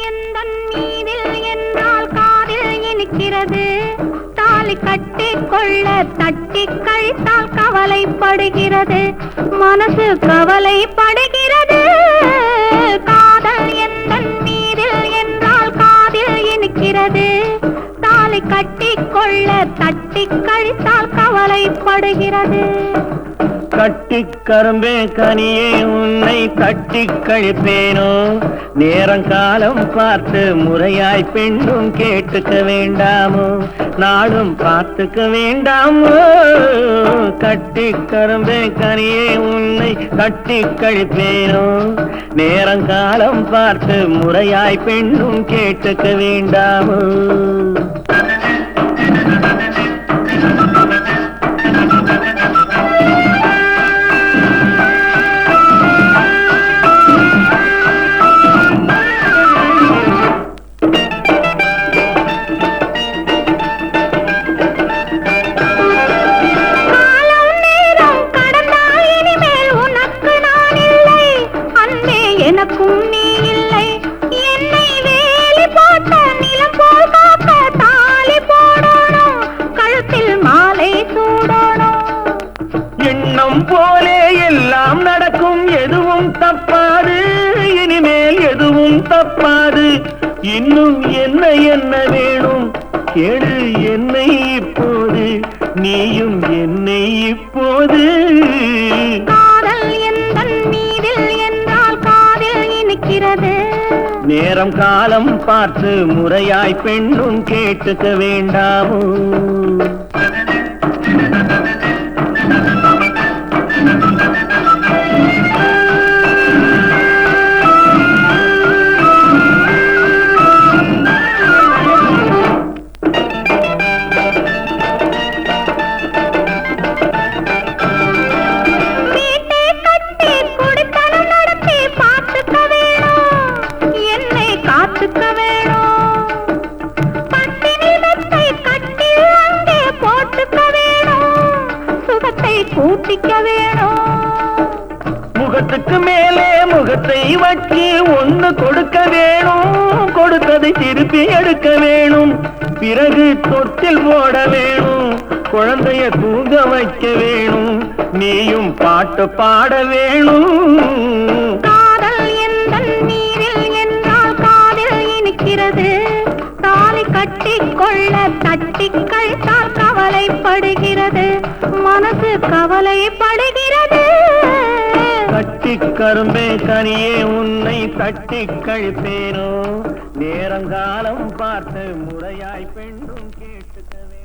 எந்தன் மீதில் என்றால் காதில் இனிக்கிறது. தாலி கட்டிக்கொள்ள தட்டி கழித்தால் கவலைப்படுகிறது. மனசு கவலைப்படுகிறது. காதல் எந்தன் மீதில் என்றால் காதில் இனிக்கிறது. தாலி கட்டிக்கொள்ள தட்டி கழித்தால் கவலைப்படுகிறது. கட்டிக் கரும்பே கனியே உன்னை தட்டி கழிப்பேனோ. நேரங்காலம் பார்த்து முறையாய் பெண்ணும் கேட்டுக்க வேண்டாமோ. நாளும் பார்த்துக்க வேண்டாமோ. கட்டிக் கரும்பே கனியே உன்னை தட்டி கழிப்பேனோ. நேரங்காலம் பார்த்து முறையாய் பெண்ணும் கேட்டுக்க வேண்டாமோ. எனக்கும் நீ இல்லை. என்னை வேலி போட்ட நிலம் போல் காக்க தாலி போடணும். கழுத்தில் மாலை சூடணும். எண்ணம் போலே எல்லாம் நடக்கும். எதுவும் தப்பாது. இனிமேல் எதுவும் தப்பாது. இன்னும் என்ன என்ன வேணும் கேளு என்னை இப்போது. நீயும் என்னை இப்போது. காதல் எந்தன் மீதில் என்றால் காதில் இனிக்கிறது. நேரம் காலம் பார்த்து முறையாய் பெண்ணும் கேட்டுக்க வேண்டாமோ. கூட்டிக்க வேணும். முகத்துக்கு மேலே முகத்தை வச்சு ஒண்ணு கொடுக்க வேணும். கொடுத்ததை திருப்பி எடுக்க வேணும். பிறகு தொட்டில் போட வேணும். குழந்தைய தூங்க வைக்க வேணும். நீயும் பாட்டு பாட வேணும். காதல் எந்தன் மீதில் என்றால் காதில் இனிக்கிறது. தாலி கட்டிக்கொள்ள தட்டி கழித்தால் கவலைப்படுகிறது. மனசு கவலைப்படுகிறது. கட்டிக் கரும்பே கனியே உன்னை தட்டி கழிப்பேனோ. நேரங்காலம் பார்த்து முறையாய் பெண்ணும் கேட்டுக்கவே.